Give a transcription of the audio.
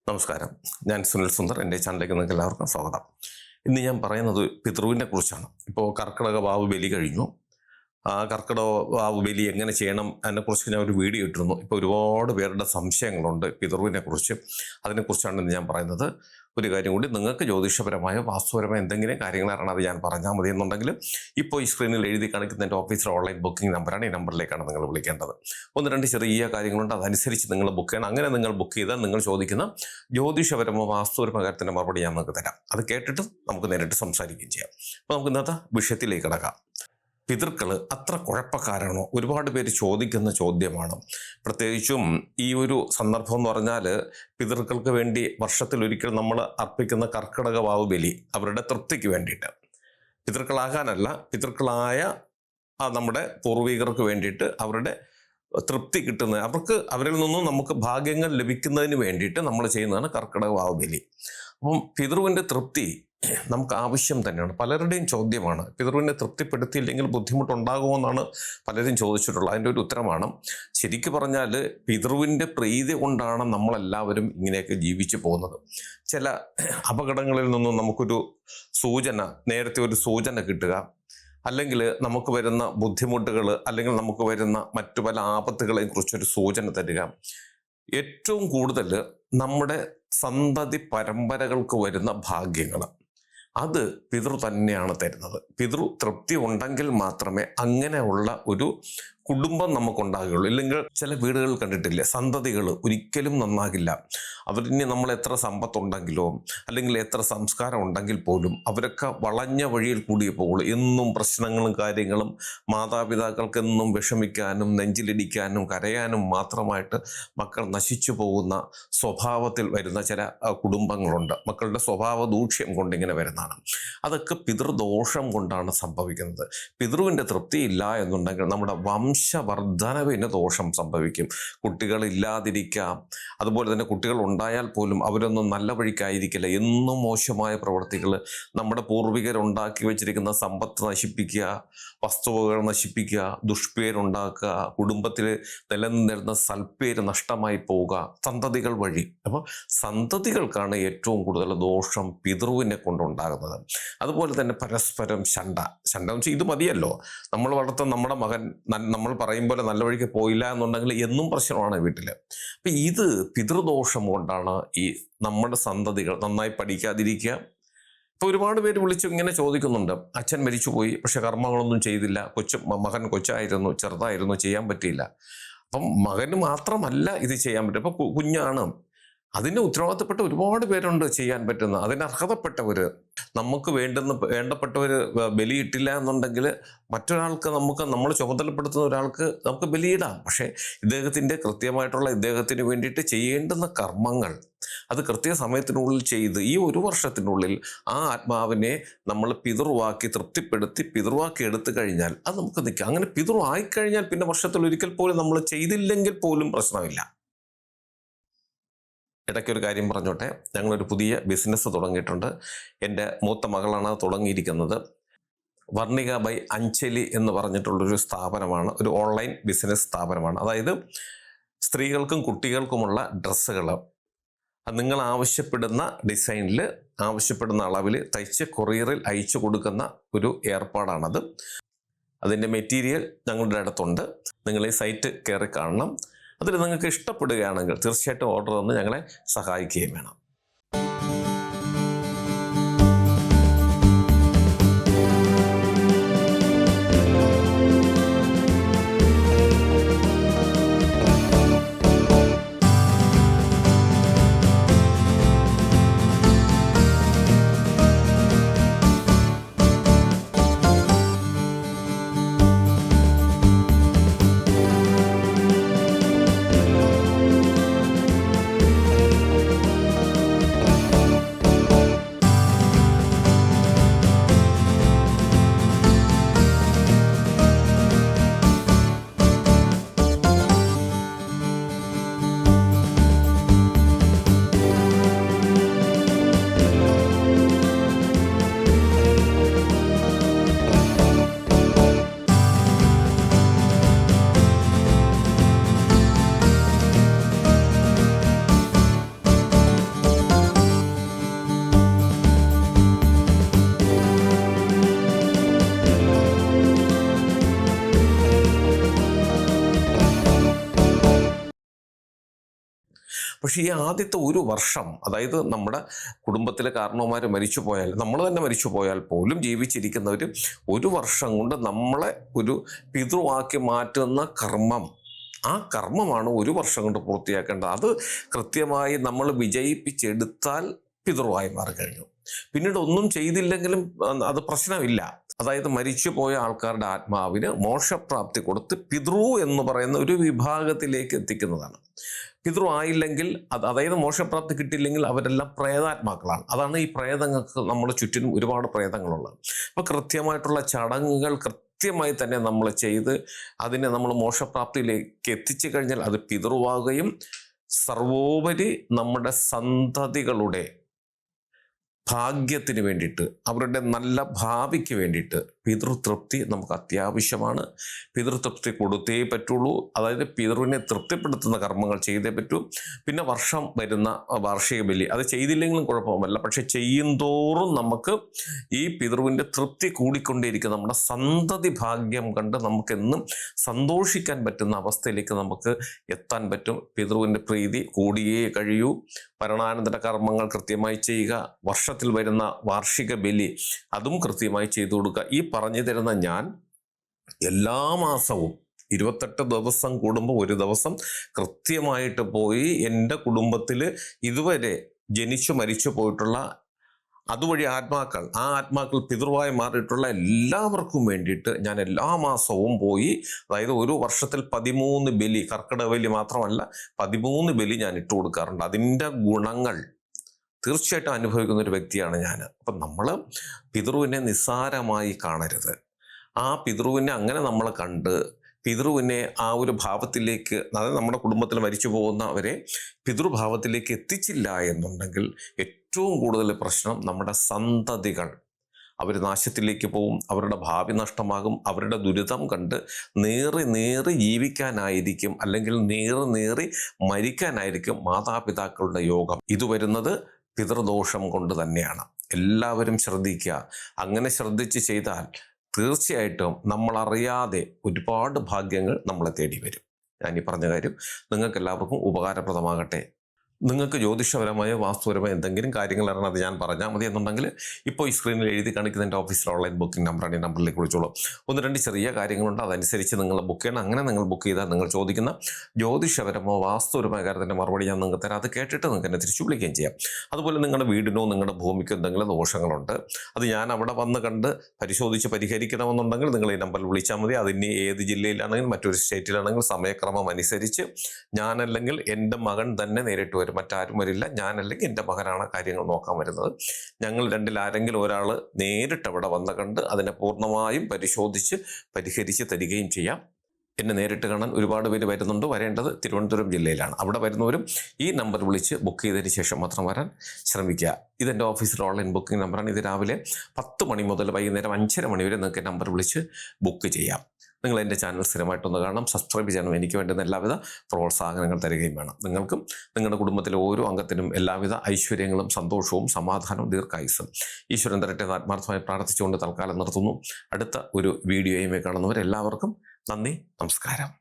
നമസ്കാരം. ഞാൻ സുനിൽ സുന്ദർ. എൻ്റെ ചാനലിലേക്ക് നിങ്ങൾക്ക് എല്ലാവർക്കും സ്വാഗതം. ഇന്ന് ഞാൻ പറയുന്നത് പിതൃവിനെ കുറിച്ചാണ്. ഇപ്പോൾ കർക്കിടക വാവ് ബലി കഴിഞ്ഞു. ആ കർക്കിടക വാവ് ബലി എങ്ങനെ ചെയ്യണം അതിനെക്കുറിച്ച് ഞാൻ ഒരു വീഡിയോ ഇട്ടിരുന്നു. ഇപ്പോൾ ഒരുപാട് പേരുടെ സംശയങ്ങളുണ്ട് പിതൃവിനെ കുറിച്ച്. അതിനെക്കുറിച്ചാണ് ഇന്ന് ഞാൻ പറയുന്നത്. ഒരു കാര്യം കൂടി, നിങ്ങൾക്ക് ജ്യോതിഷപരമായ വാസ്തുപരമായ എന്തെങ്കിലും കാര്യങ്ങൾ അറിയണം, അത് ഞാൻ പറഞ്ഞാൽ മതി എന്നുണ്ടെങ്കിൽ ഇപ്പോൾ ഈ സ്ക്രീനിൽ എഴുതി കാണിക്കുന്ന എൻ്റെ ഓഫീസിലെ ഓൺലൈൻ ബുക്കിംഗ് നമ്പറാണ്. ഈ നമ്പറിലേക്കാണ് നിങ്ങൾ വിളിക്കേണ്ടത്. ഒന്ന് രണ്ട് ചെറിയ കാര്യങ്ങളുണ്ട്, അതനുസരിച്ച് നിങ്ങൾ ബുക്ക് ചെയ്യണം. അങ്ങനെ നിങ്ങൾ ബുക്ക് ചെയ്താൽ നിങ്ങൾ ചോദിക്കുന്ന ജ്യോതിഷപരമോ വാസ്തുപരമോ കാര്യത്തിൻ്റെ മറുപടി ഞാൻ നിങ്ങൾക്ക് തരാം. അത് കേട്ടിട്ട് നമുക്ക് നേരിട്ട് സംസാരിക്കുകയും ചെയ്യാം. അപ്പോൾ നമുക്ക് ഇന്നത്തെ വിഷയത്തിലേക്ക് കിടക്കാം. പിതൃക്കൾ അത്ര കുഴപ്പക്കാരാണോ? ഒരുപാട് പേര് ചോദിക്കുന്ന ചോദ്യമാണ്. പ്രത്യേകിച്ചും ഈ ഒരു സന്ദർഭം എന്ന് പറഞ്ഞാൽ പിതൃക്കൾക്ക് വേണ്ടി വർഷത്തിലൊരിക്കൽ നമ്മൾ അർപ്പിക്കുന്ന കർക്കിടക വാവ് ബലി അവരുടെ തൃപ്തിക്ക് വേണ്ടിയിട്ട്, പിതൃക്കളാകാനല്ല, പിതൃക്കളായ നമ്മുടെ പൂർവികർക്ക് വേണ്ടിയിട്ട് അവരുടെ തൃപ്തി കിട്ടുന്നത്, അവരിൽ നിന്നും നമുക്ക് ഭാഗ്യങ്ങൾ ലഭിക്കുന്നതിന് വേണ്ടിയിട്ട് നമ്മൾ ചെയ്യുന്നതാണ് കർക്കിടക വാവ് ബലി. അപ്പം പിതൃവിൻ്റെ തൃപ്തി നമുക്ക് ആവശ്യം തന്നെയാണ്. പലരുടെയും ചോദ്യമാണ്, പിതൃവിനെ തൃപ്തിപ്പെടുത്തിയില്ലെങ്കിൽ ബുദ്ധിമുട്ടുണ്ടാകുമെന്നാണ് പലരും ചോദിച്ചിട്ടുള്ളത്. അതിൻ്റെ ഒരു ഉത്തരമാണ്, ശരിക്കും പറഞ്ഞാൽ പിതൃവിൻ്റെ പ്രീതി കൊണ്ടാണ് നമ്മളെല്ലാവരും ഇങ്ങനെയൊക്കെ ജീവിച്ചു പോകുന്നത്. ചില അപകടങ്ങളിൽ നിന്നും നമുക്കൊരു സൂചന, നേരത്തെ ഒരു സൂചന കിട്ടുക, അല്ലെങ്കിൽ നമുക്ക് വരുന്ന ബുദ്ധിമുട്ടുകൾ, അല്ലെങ്കിൽ നമുക്ക് വരുന്ന മറ്റു പല ആപത്തുകളെയും കുറിച്ചൊരു സൂചന തരിക. ഏറ്റവും കൂടുതൽ നമ്മുടെ സന്തതി പരമ്പരകൾക്ക് വരുന്ന ഭാഗ്യങ്ങൾ അത് പിതൃ തന്നെയാണ് തരുന്നത്. പിതൃ തൃപ്തി ഉണ്ടെങ്കിൽ മാത്രമേ അങ്ങനെയുള്ള ഒരു കുടുംബം നമുക്കുണ്ടാകുകയുള്ളൂ. ഇല്ലെങ്കിൽ ചില വീടുകൾ കണ്ടിട്ടില്ലേ, സന്തതികൾ ഒരിക്കലും നന്നാകില്ല. അവരിനി നമ്മൾ എത്ര സമ്പത്തുണ്ടെങ്കിലോ അല്ലെങ്കിൽ എത്ര സംസ്കാരം ഉണ്ടെങ്കിൽ പോലും അവരൊക്കെ വളഞ്ഞ വഴിയിൽ കൂടിയേ പോകുള്ളൂ. എന്നും പ്രശ്നങ്ങളും കാര്യങ്ങളും, മാതാപിതാക്കൾക്ക് എന്നും വിഷമിക്കാനും നെഞ്ചിലിടിക്കാനും കരയാനും മാത്രമായിട്ട് മക്കൾ നശിച്ചു പോകുന്ന സ്വഭാവത്തിൽ വരുന്ന ചില കുടുംബങ്ങളുണ്ട്. മക്കളുടെ സ്വഭാവ ദൂഷ്യം കൊണ്ടിങ്ങനെ വരുന്നതാണ്. അതൊക്കെ പിതൃദോഷം കൊണ്ടാണ് സംഭവിക്കുന്നത്. പിതൃവിൻ്റെ തൃപ്തി ഇല്ല എന്നുണ്ടെങ്കിൽ നമ്മുടെ വംശവർദ്ധനവിന് ദോഷം സംഭവിക്കും. കുട്ടികളില്ലാതിരിക്കാം, അതുപോലെ തന്നെ കുട്ടികൾ ഉണ്ടായാൽ പോലും അവരൊന്നും നല്ല വഴിക്കായിരിക്കില്ല. എന്നും മോശമായ പ്രവൃത്തികൾ, നമ്മുടെ പൂർവികരുണ്ടാക്കി വെച്ചിരിക്കുന്ന സമ്പത്ത് നശിപ്പിക്കുക, വസ്തുവകൾ നശിപ്പിക്കുക, ദുഷ്പേരുണ്ടാക്കുക, കുടുംബത്തിൽ നിലനിന്നിരുന്ന സൽപ്പേര് നഷ്ടമായി പോവുക സന്തതികൾ വഴി. അപ്പോൾ സന്തതികൾക്കാണ് ഏറ്റവും കൂടുതൽ ദോഷം പിതൃവിനെ കൊണ്ടുണ്ടാകുന്നത്. അതുപോലെ തന്നെ പരസ്പരം ശണ്ട വെച്ചാൽ ഇത് മതിയല്ലോ, നമ്മൾ വളർത്തുന്ന നമ്മുടെ മകൻ നമ്മൾ പറയും പോലെ നല്ല വഴിക്ക് പോയില്ല എന്നുണ്ടെങ്കിൽ എന്നും പ്രശ്നമാണ് വീട്ടിൽ. അപ്പം ഇത് പിതൃദോഷം കൊണ്ടാണ് ഈ നമ്മുടെ സന്തതികൾ നന്നായി പഠിക്കാതിരിക്കുക. ഇപ്പോൾ ഒരുപാട് പേര് വിളിച്ചു ഇങ്ങനെ ചോദിക്കുന്നുണ്ട്, അച്ഛൻ മരിച്ചുപോയി പക്ഷെ കർമ്മങ്ങളൊന്നും ചെയ്തില്ല, മകൻ കൊച്ചായിരുന്നു, ചെറുതായിരുന്നു, ചെയ്യാൻ പറ്റിയില്ല. അപ്പം മകന് മാത്രമല്ല ഇത് ചെയ്യാൻ പറ്റും, അപ്പം കുഞ്ഞാണ്. അതിന് ഉത്തരവാദിത്തപ്പെട്ട ഒരുപാട് പേരുണ്ട് ചെയ്യാൻ പറ്റുന്ന, അതിന് അർഹതപ്പെട്ടവർ. നമുക്ക് വേണ്ടപ്പെട്ടവർ ബലിയിട്ടില്ല എന്നുണ്ടെങ്കിൽ മറ്റൊരാൾക്ക്, നമ്മൾ ചുമതലപ്പെടുത്തുന്ന ഒരാൾക്ക് നമുക്ക് ബലിയിടാം. പക്ഷേ ഇദ്ദേഹത്തിന് വേണ്ടിയിട്ട് ചെയ്യേണ്ടുന്ന കർമ്മങ്ങൾ അത് കൃത്യസമയത്തിനുള്ളിൽ ചെയ്ത് ഈ ഒരു വർഷത്തിനുള്ളിൽ ആ ആത്മാവിനെ നമ്മൾ പിതൃവാക്കി തൃപ്തിപ്പെടുത്തി പിതൃവാക്കി എടുത്തു കഴിഞ്ഞാൽ അത് നമുക്ക് നിൽക്കാം. അങ്ങനെ പിതൃ ആയിക്കഴിഞ്ഞാൽ പിന്നെ വർഷത്തിൽ ഒരിക്കൽ പോലും നമ്മൾ ചെയ്തില്ലെങ്കിൽ പോലും പ്രശ്നമില്ല. ഇടയ്ക്കൊരു കാര്യം പറഞ്ഞോട്ടെ, ഞങ്ങളൊരു പുതിയ ബിസിനസ് തുടങ്ങിയിട്ടുണ്ട്. എൻ്റെ മൂത്ത മകളാണ് തുടങ്ങിയിരിക്കുന്നത്. വർണിക ബൈ അഞ്ജലി എന്ന് പറഞ്ഞിട്ടുള്ളൊരു സ്ഥാപനമാണ്, ഒരു ഓൺലൈൻ ബിസിനസ് സ്ഥാപനമാണ്. അതായത് സ്ത്രീകൾക്കും കുട്ടികൾക്കുമുള്ള ഡ്രസ്സുകൾ നിങ്ങൾ ആവശ്യപ്പെടുന്ന ഡിസൈനിൽ, ആവശ്യപ്പെടുന്ന അളവിൽ തയ്ച്ച് കൊറിയറിൽ അയച്ചു കൊടുക്കുന്ന ഒരു ഏർപ്പാടാണത്. അതിൻ്റെ മെറ്റീരിയൽ ഞങ്ങളുടെ അടുത്തുണ്ട്. നിങ്ങൾ ഈ സൈറ്റ് കയറി കാണണം. അതിൽ നിങ്ങൾക്ക് ഇഷ്ടപ്പെടുകയാണെങ്കിൽ തീർച്ചയായിട്ടും ഓർഡർ തന്ന് ഞങ്ങളെ സഹായിക്കുകയും വേണം. പക്ഷേ ഈ ആദ്യത്തെ ഒരു വർഷം, അതായത് നമ്മുടെ കുടുംബത്തിലെ കാരണവന്മാർ മരിച്ചു പോയാൽ, നമ്മൾ തന്നെ മരിച്ചു പോയാൽ പോലും ജീവിച്ചിരിക്കുന്നവർ ഒരു വർഷം കൊണ്ട് നമ്മളെ ഒരു പിതൃവാക്കി മാറ്റുന്ന കർമ്മം, ആ കർമ്മമാണ് ഒരു വർഷം കൊണ്ട് പൂർത്തിയാക്കേണ്ടത്. അത് കൃത്യമായി നമ്മൾ വിജയിപ്പിച്ചെടുത്താൽ പിതൃവായി മാറിക്കഴിഞ്ഞു. പിന്നീട് ഒന്നും ചെയ്തില്ലെങ്കിലും അത് പ്രശ്നമില്ല. അതായത് മരിച്ചുപോയ ആൾക്കാരുടെ ആത്മാവിന് മോക്ഷപ്രാപ്തി കൊടുത്ത് പിതൃ എന്ന് പറയുന്ന ഒരു വിഭാഗത്തിലേക്ക് എത്തിക്കുന്നതാണ്. പിതൃ ആയില്ലെങ്കിൽ അതായത് മോക്ഷപ്രാപ്തി കിട്ടിയില്ലെങ്കിൽ അവരെല്ലാം പ്രേതാത്മാക്കളാണ്. അതാണ് ഈ പ്രേതങ്ങൾക്ക് നമ്മുടെ ചുറ്റിനും ഒരുപാട് പ്രേതങ്ങളുള്ളത്. അപ്പോൾ കൃത്യമായിട്ടുള്ള ചടങ്ങുകൾ കൃത്യമായി തന്നെ നമ്മൾ ചെയ്ത് അതിനെ നമ്മൾ മോക്ഷപ്രാപ്തിയിലേക്ക് എത്തിച്ചു കഴിഞ്ഞാൽ അത് പിതൃവാകുകയും സർവോപരി നമ്മുടെ സന്തതികളുടെ ഭാഗ്യത്തിന് വേണ്ടിയിട്ട്, അവരുടെ നല്ല ഭാവിക്ക് വേണ്ടിയിട്ട് പിതൃതൃപ്തി നമുക്ക് അത്യാവശ്യമാണ്. പിതൃതൃപ്തി കൊടുത്തേ പറ്റുള്ളൂ. അതായത് പിതൃവിനെ തൃപ്തിപ്പെടുത്തുന്ന കർമ്മങ്ങൾ ചെയ്തേ പറ്റൂ. പിന്നെ വർഷം വരുന്ന വാർഷിക ബലി അത് ചെയ്തില്ലെങ്കിലും കുഴപ്പമല്ല, പക്ഷെ ചെയ്യുന്തോറും നമുക്ക് ഈ പിതൃവിൻ്റെ തൃപ്തി കൂടിക്കൊണ്ടേയിരിക്കും. നമ്മുടെ സന്തതി ഭാഗ്യം കണ്ട് നമുക്കെന്നും സന്തോഷിക്കാൻ പറ്റുന്ന അവസ്ഥയിലേക്ക് നമുക്ക് എത്താൻ പറ്റും. പിതൃവിൻ്റെ പ്രീതി കൂടിയേ കഴിയൂ. മരണാനന്തര കർമ്മങ്ങൾ കൃത്യമായി ചെയ്യുക. വർഷത്തിൽ വരുന്ന വാർഷിക ബലി അതും കൃത്യമായി ചെയ്തു കൊടുക്കുക. ഈ പറഞ്ഞു തരുന്ന ഞാൻ എല്ലാ മാസവും 28 ദിവസം കൂടുമ്പോൾ ഒരു ദിവസം കൃത്യമായിട്ട് പോയി എൻ്റെ കുടുംബത്തിൽ ഇതുവരെ ജനിച്ചു മരിച്ചു പോയിട്ടുള്ള അതുവഴി ആത്മാക്കൾ പിതൃവായി മാറിയിട്ടുള്ള എല്ലാവർക്കും വേണ്ടിയിട്ട് ഞാൻ എല്ലാ മാസവും പോയി, അതായത് ഒരു വർഷത്തിൽ 13 ബലി, കർക്കിടക ബലി മാത്രമല്ല 13 ബലി ഞാൻ ഇട്ട് കൊടുക്കാറുണ്ട്. അതിൻ്റെ ഗുണങ്ങൾ തീർച്ചയായിട്ടും അനുഭവിക്കുന്ന ഒരു വ്യക്തിയാണ് ഞാൻ. അപ്പം നമ്മൾ പിതൃവിനെ നിസ്സാരമായി കാണരുത്. ആ പിതൃവിനെ അങ്ങനെ നമ്മൾ കണ്ട് പിതൃവിനെ ആ ഒരു ഭാവത്തിലേക്ക്, അതായത് നമ്മുടെ കുടുംബത്തിൽ മരിച്ചു പോകുന്നവരെ പിതൃഭാവത്തിലേക്ക് എത്തിച്ചില്ല എന്നുണ്ടെങ്കിൽ ഏറ്റവും കൂടുതൽ പ്രശ്നം നമ്മുടെ സന്തതികൾ, അവർ നാശത്തിലേക്ക് പോവും, അവരുടെ ഭാവി നഷ്ടമാകും. അവരുടെ ദുരിതം കണ്ട് നേറി ജീവിക്കാനായിരിക്കും, അല്ലെങ്കിൽ നേറി മരിക്കാനായിരിക്കും മാതാപിതാക്കളുടെ യോഗം. ഇത് വരുന്നത് പിതൃദോഷം കൊണ്ട് തന്നെയാണ്. എല്ലാവരും ശ്രദ്ധിക്കുക. അങ്ങനെ ശ്രദ്ധിച്ച് ചെയ്താൽ തീർച്ചയായിട്ടും നമ്മളറിയാതെ ഒരുപാട് ഭാഗ്യങ്ങൾ നമ്മളെ തേടി വരും. ഞാൻ ഈ പറഞ്ഞ കാര്യം നിങ്ങൾക്ക് എല്ലാവർക്കും ഉപകാരപ്രദമാകട്ടെ. നിങ്ങൾക്ക് ജ്യോതിഷപരമായ വാസ്തുപരമായ എന്തെങ്കിലും കാര്യങ്ങൾ അറിയണം, അത് ഞാൻ പറഞ്ഞാൽ മതി എന്നുണ്ടെങ്കിൽ ഇപ്പോൾ ഈ സ്ക്രീനിൽ എഴുതി കാണിക്കുന്ന എൻ്റെ ഓഫീസിലെ ഓൺലൈൻ ബുക്കിംഗ് നമ്പറാണ്. ഈ നമ്പറിലേക്ക് വിളിച്ചോളൂ. 1-2 ചെറിയ കാര്യങ്ങളുണ്ട്, അതനുസരിച്ച് നിങ്ങൾ ബുക്ക് ചെയ്യണം. അങ്ങനെ നിങ്ങൾ ബുക്ക് ചെയ്താൽ നിങ്ങൾ ചോദിക്കുന്ന ജ്യോതിഷപരമോ വാസ്തുപരമായ കാര്യത്തിൻ്റെ മറുപടി ഞാൻ നിങ്ങൾക്ക് തരാം. അത് കേട്ടിട്ട് നിങ്ങൾക്ക് എന്നെ തിരിച്ചു വിളിക്കുകയും ചെയ്യാം. അതുപോലെ നിങ്ങളുടെ വീടിനോ നിങ്ങളുടെ ഭൂമിക്കോ എന്തെങ്കിലും ദോഷങ്ങളുണ്ട്, അത് ഞാൻ അവിടെ വന്ന് കണ്ട് പരിശോധിച്ച് പരിഹരിക്കണമെന്നുണ്ടെങ്കിൽ നിങ്ങൾ ഈ നമ്പറിൽ വിളിച്ചാൽ മതി. അതിന് ഏത് ജില്ലയിലാണെങ്കിലും മറ്റൊരു സ്റ്റേറ്റിലാണെങ്കിൽ സമയക്രമം അനുസരിച്ച് ഞാനല്ലെങ്കിൽ എൻ്റെ മകൻ തന്നെ നേരിട്ട് വരും. മറ്റാരും വരില്ല. ഞാനല്ലെങ്കിൽ എൻ്റെ മകനാണ് കാര്യങ്ങൾ നോക്കാൻ വരുന്നത്. ഞങ്ങൾ രണ്ടിൽ ആരെങ്കിലും ഒരാൾ നേരിട്ട് അവിടെ വന്ന് കണ്ട് അതിനെ പൂർണ്ണമായും പരിശോധിച്ച് പരിഹരിച്ച് തരികയും ചെയ്യാം. എന്നെ നേരിട്ട് കാണാൻ ഒരുപാട് പേര് വരുന്നുണ്ട്. വരേണ്ടത് തിരുവനന്തപുരം ജില്ലയിലാണ്. അവിടെ വരുന്നവരും ഈ നമ്പർ വിളിച്ച് ബുക്ക് ചെയ്തതിന് ശേഷം മാത്രം വരാൻ ശ്രമിക്കുക. ഇതെൻ്റെ ഓഫീസിലെ ഓൺലൈൻ ബുക്കിംഗ് നമ്പറാണ്. ഇത് രാവിലെ 10 മണി മുതൽ വൈകുന്നേരം 5:30 മണി വരെ നിങ്ങൾക്ക് നമ്പർ വിളിച്ച് ബുക്ക് ചെയ്യാം. നിങ്ങൾ എൻ്റെ ചാനൽ സ്ഥിരമായിട്ടൊന്ന് കാണണം, സബ്സ്ക്രൈബ് ചെയ്യണം. എനിക്ക് വേണ്ടുന്ന എല്ലാവിധ പ്രോത്സാഹനങ്ങൾ തരികയും വേണം. നിങ്ങൾക്കും നിങ്ങളുടെ കുടുംബത്തിലെ ഓരോ അംഗത്തിനും എല്ലാവിധ ഐശ്വര്യങ്ങളും സന്തോഷവും സമാധാനവും ദീർഘായുസ്സും ഈശ്വരൻ തരട്ടെ ആത്മാർത്ഥമായി പ്രാർത്ഥിച്ചുകൊണ്ട് തൽക്കാലം നിർത്തുന്നു. അടുത്ത ഒരു വീഡിയോയുമായി കാണുന്നവരെല്ലാവർക്കും നന്ദി, നമസ്കാരം.